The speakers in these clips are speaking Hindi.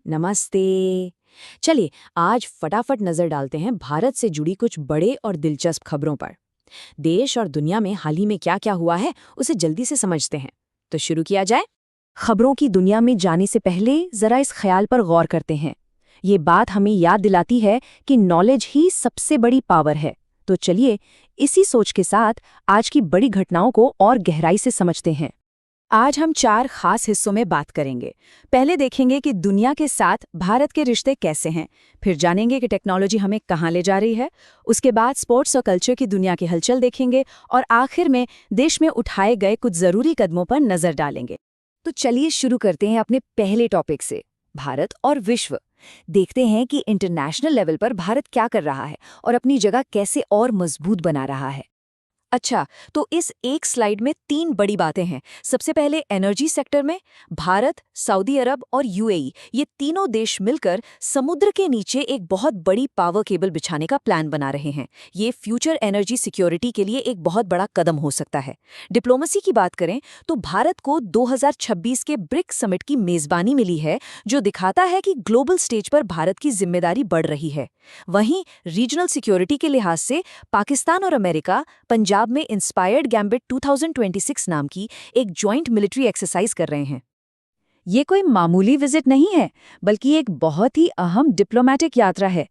नमस्ते। चलिए आज फटाफट नजर डालते हैं भारत से जुड़ी कुछ बड़े और दिलचस्प खबरों पर। देश और दुनिया में हाल ही में क्या क्या हुआ है उसे जल्दी से समझते हैं। तो शुरू किया जाए। खबरों की दुनिया में जाने से पहले जरा इस ख्याल पर गौर करते हैं। ये बात हमें याद दिलाती है कि नॉलेज ही सबसे बड़ी पावर है। तो चलिए इसी सोच के साथ आज की बड़ी घटनाओं को और गहराई से समझते हैं। आज हम 4 खास हिस्सों में बात करेंगे। पहले देखेंगे कि दुनिया के साथ भारत के रिश्ते कैसे हैं, फिर जानेंगे कि टेक्नोलॉजी हमें कहाँ ले जा रही है, उसके बाद स्पोर्ट्स और कल्चर की दुनिया की हलचल देखेंगे और आखिर में देश में उठाए गए कुछ ज़रूरी कदमों पर नज़र डालेंगे। तो चलिए शुरू करते हैं अपने पहले टॉपिक से, भारत और विश्व। देखते हैं कि इंटरनेशनल लेवल पर भारत क्या कर रहा है और अपनी जगह कैसे और मजबूत बना रहा है। अच्छा, तो इस एक स्लाइड में 3 बड़ी बातें हैं। सबसे पहले एनर्जी सेक्टर में भारत, सऊदी अरब और यूएई ये तीनों देश मिलकर समुद्र के नीचे एक बहुत बड़ी पावर केबल बिछाने का प्लान बना रहे हैं। ये फ्यूचर एनर्जी सिक्योरिटी के लिए एक बहुत बड़ा कदम हो सकता है। डिप्लोमेसी की बात करें तो भारत को 2026 के ब्रिक्स समिट की मेजबानी मिली है, जो दिखाता है कि ग्लोबल स्टेज पर भारत की जिम्मेदारी बढ़ रही है। वहीं रीजनल सिक्योरिटी के लिहाज से पाकिस्तान और अमेरिका पंजाब में इंस्पायर्ड गैम्बिट 2026 नाम की एक जॉइंट मिलिट्री एक्सरसाइज कर रहे हैं। ये कोई मामूली विजिट नहीं है, बल्कि एक बहुत ही अहम डिप्लोमैटिक यात्रा है।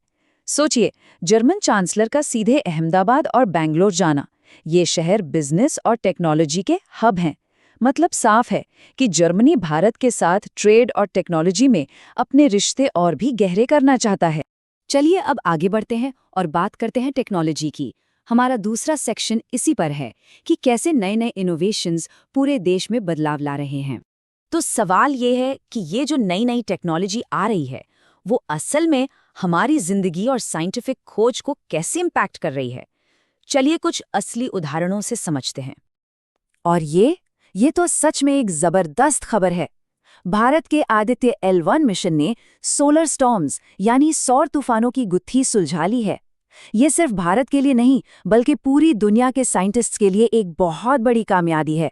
सोचिए, जर्मन चांसलर का सीधे अहमदाबाद और बेंगलोर जाना। ये शहर बिजनेस और टेक्नोलॉजी के हब हैं। मतलब साफ है कि जर्मनी भारत के साथ ट्रेड और टेक्नोलॉजी में अपने रिश्ते और भी गहरे करना चाहता है। चलिए अब आगे बढ़ते हैं और बात करते हैं टेक्नोलॉजी की। हमारा दूसरा सेक्शन इसी पर है कि कैसे नए नए इनोवेशंस पूरे देश में बदलाव ला रहे हैं। तो सवाल ये है कि ये जो नई नई टेक्नोलॉजी आ रही है, वो असल में हमारी जिंदगी और साइंटिफिक खोज को कैसे इम्पैक्ट कर रही है। चलिए कुछ असली उदाहरणों से समझते हैं। और ये तो सच में एक जबरदस्त खबर है। भारत के आदित्य L1 मिशन ने सोलर स्टॉर्म्स यानी सौर तूफानों की गुत्थी सुलझा ली है। ये सिर्फ भारत के लिए नहीं, बल्कि पूरी दुनिया के साइंटिस्ट्स के लिए एक बहुत बड़ी कामयाबी है।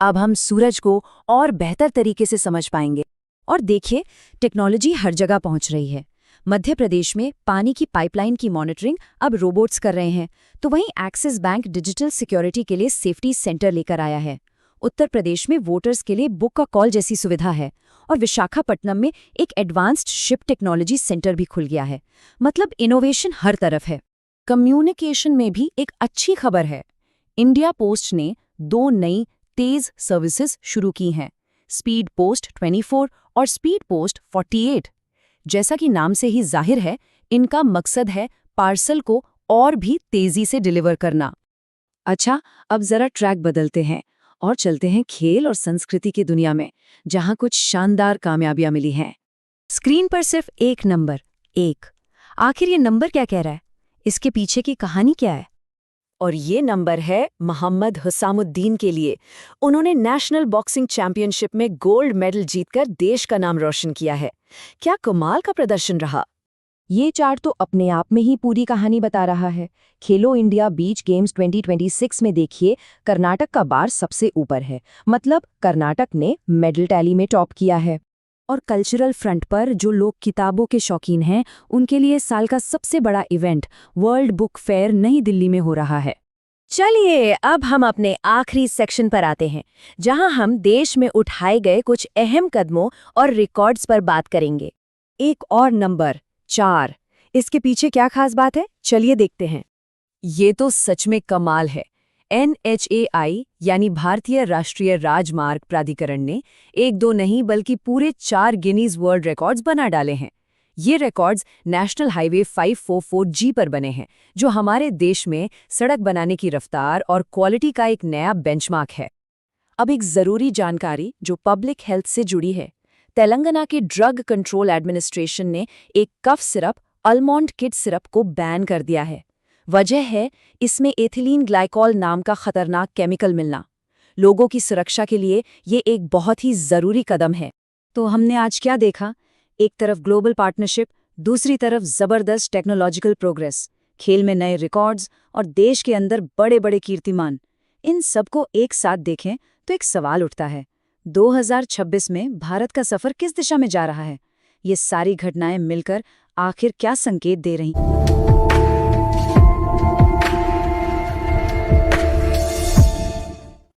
अब हम सूरज को और बेहतर तरीके से समझ पाएंगे। और देखिए, टेक्नोलॉजी हर जगह पहुंच रही है। मध्य प्रदेश में पानी की पाइपलाइन की मॉनिटरिंग अब रोबोट्स कर रहे हैं, तो वहीं एक्सिस बैंक डिजिटल सिक्योरिटी के लिए सेफ्टी सेंटर लेकर आया है। उत्तर प्रदेश में वोटर्स के लिए बुक का कॉल जैसी सुविधा है और विशाखापट्टनम में एक एडवांस्ड शिप टेक्नोलॉजी सेंटर भी खुल गया है। मतलब इनोवेशन हर तरफ है। कम्युनिकेशन में भी एक अच्छी खबर है। इंडिया पोस्ट ने 2 नई तेज सर्विसेज शुरू की हैं, स्पीड पोस्ट 24 और स्पीड पोस्ट 48। जैसा कि नाम से ही जाहिर है, इनका मकसद है पार्सल को और भी तेजी से डिलीवर करना। अच्छा, अब जरा ट्रैक बदलते हैं और चलते हैं खेल और संस्कृति की दुनिया में, जहां कुछ शानदार कामयाबियां मिली हैं। स्क्रीन पर सिर्फ एक नंबर 1। आखिर ये नंबर क्या कह रहा है? इसके पीछे की कहानी क्या है? और ये नंबर है मोहम्मद हुसामुद्दीन के लिए। उन्होंने नेशनल बॉक्सिंग चैंपियनशिप में गोल्ड मेडल जीतकर देश का नाम रोशन किया है। क्या कमाल का प्रदर्शन रहा। ये चार्ट तो अपने आप में ही पूरी कहानी बता रहा है। खेलो इंडिया बीच गेम्स 2026 में देखिए, कर्नाटक का बार सबसे ऊपर है। मतलब कर्नाटक ने मेडल टैली में टॉप किया है। और कल्चरल फ्रंट पर जो लोग किताबों के शौकीन हैं, उनके लिए साल का सबसे बड़ा इवेंट वर्ल्ड बुक फेयर नई दिल्ली में हो रहा है। चलिए अब हम अपने आखिरी सेक्शन पर आते हैं, जहां हम देश में उठाए गए कुछ अहम कदमों और रिकॉर्ड्स पर बात करेंगे। एक और नंबर 4। इसके पीछे क्या खास बात है, चलिए देखते हैं। ये तो सच में कमाल है। NHAI यानी भारतीय राष्ट्रीय राजमार्ग प्राधिकरण ने 1-2 नहीं बल्कि पूरे 4 गिनीज वर्ल्ड रिकॉर्ड्स बना डाले हैं। ये रिकॉर्ड्स नेशनल हाईवे 544G पर बने हैं, जो हमारे देश में सड़क बनाने की रफ्तार और क्वालिटी का एक नया बेंचमार्क है। अब एक ज़रूरी जानकारी जो पब्लिक हेल्थ से जुड़ी है। तेलंगाना के ड्रग कंट्रोल एडमिनिस्ट्रेशन ने एक cough syrup almond kid syrup को बैन कर दिया है। वजह है इसमें एथिलीन ग्लाइकॉल नाम का खतरनाक केमिकल मिलना। लोगों की सुरक्षा के लिए ये एक बहुत ही ज़रूरी कदम है। तो हमने आज क्या देखा? एक तरफ ग्लोबल पार्टनरशिप, दूसरी तरफ ज़बरदस्त टेक्नोलॉजिकल प्रोग्रेस, खेल में नए रिकॉर्ड्स और देश के अंदर बड़े बड़े कीर्तिमान। इन सबको एक साथ देखें तो एक सवाल उठता है, 2026 में भारत का सफ़र किस दिशा में जा रहा है? ये सारी घटनाएं मिलकर आखिर क्या संकेत दे रही?